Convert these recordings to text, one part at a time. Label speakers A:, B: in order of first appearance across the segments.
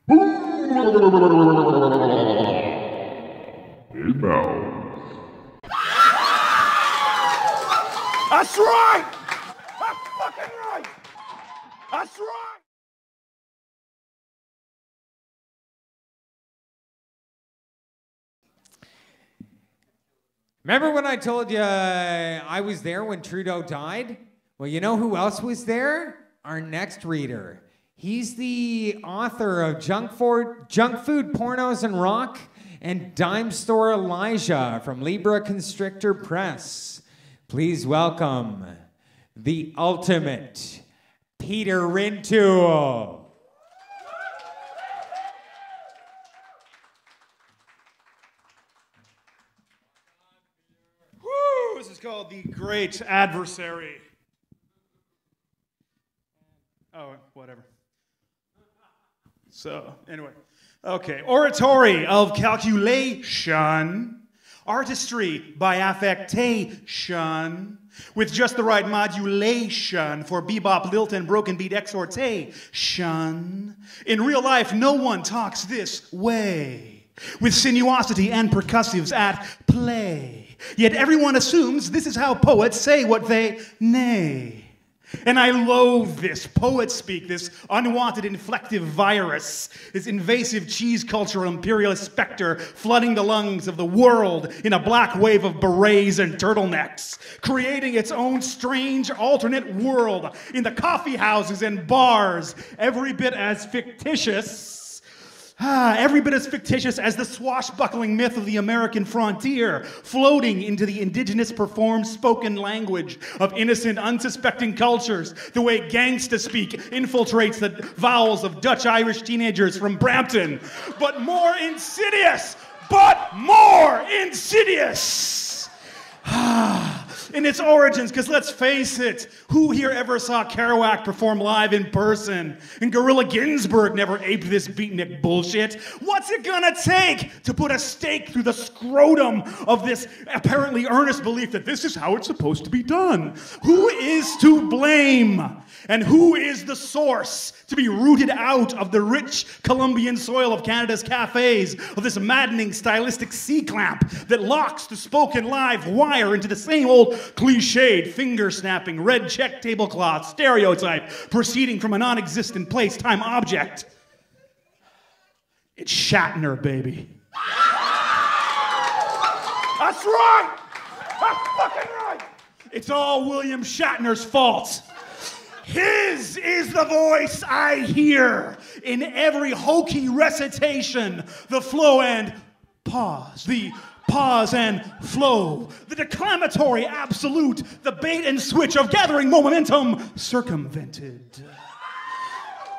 A: Inbound.
B: That's right! That's fucking right! That's right!
C: Remember when I told you I was there when Trudeau died? Well, you know who else was there? Our next reader. He's the author of Junk Food, Pornos, and Rock and Dime Store Elijah from Libra Constrictor Press. Please welcome the ultimate Peter Rintoul.
B: Woo! This is called the Great Adversay. Oh, whatever. So, anyway. Okay. Oratory of calculation. Artistry by affectation. With just the right modulation for bebop, lilt, and broken beat exhortation. In real life, no one talks this way. With sinuosity and percussives at play. Yet everyone assumes this is how poets say what they nay. And I loathe this poet speak, this unwanted inflective virus, this invasive cheese culture imperialist specter flooding the lungs of the world in a black wave of berets and turtlenecks, creating its own strange alternate world in the coffee houses and bars, every bit as fictitious as the swashbuckling myth of the American frontier, floating into the indigenous performed spoken language of innocent, unsuspecting cultures, the way gangsta speak infiltrates the vowels of Dutch-Irish teenagers from Brampton. But more insidious! In its origins, because let's face it, who here ever saw Kerouac perform live in person? And Gorilla Ginsburg never aped this beatnik bullshit. What's it gonna take to put a stake through the scrotum of this apparently earnest belief that this is how it's supposed to be done? Who is to blame? And who is the source to be rooted out of the rich Colombian soil of Canada's cafes, of this maddening stylistic C-clamp that locks the spoken live wire into the same old cliched, finger-snapping, red check tablecloth stereotype proceeding from a non-existent place-time object? It's Shatner, baby. That's right! That's fucking right! It's all William Shatner's fault. His is the voice I hear in every hokey recitation, the flow and pause, the pause and flow, the declamatory absolute, the bait and switch of gathering momentum circumvented.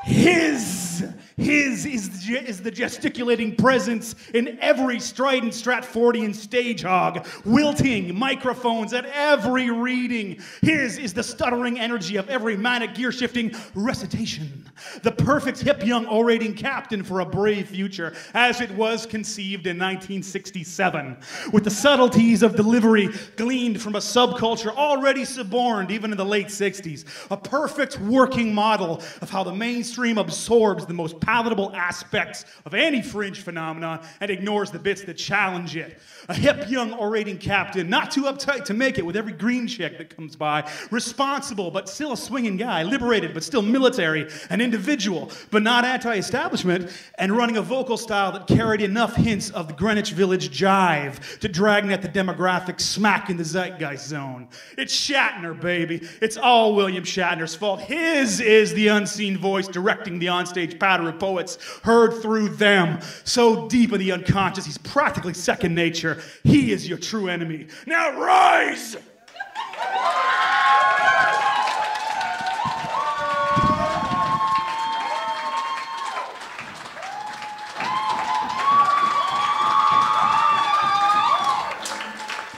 B: His is the gesticulating presence in every strident Stratfordian stage hog, wilting microphones at every reading. His is the stuttering energy of every manic gear-shifting recitation. The perfect hip young orating captain for a brave future, as it was conceived in 1967, with the subtleties of delivery gleaned from a subculture already suborned even in the late 60s. A perfect working model of how the mainstream absorbs the most palatable aspects of any fringe phenomenon and ignores the bits that challenge it. A hip young orating captain, not too uptight to make it with every green chick that comes by, responsible but still a swinging guy, liberated but still military, an individual but not anti-establishment, and running a vocal style that carried enough hints of the Greenwich Village jive to dragnet the demographic smack in the zeitgeist zone. It's Shatner, baby. It's all William Shatner's fault. His is the unseen voice directing the onstage patter of poets heard through them. So deep in the unconscious, he's practically second nature. He is your true enemy. Now rise!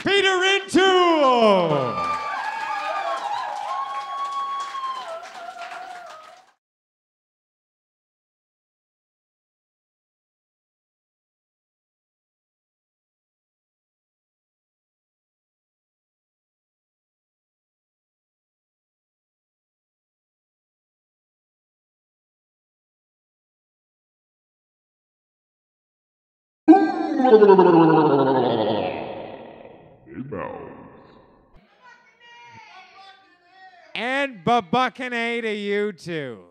C: Peter Rintoul! And babuckanay to you too.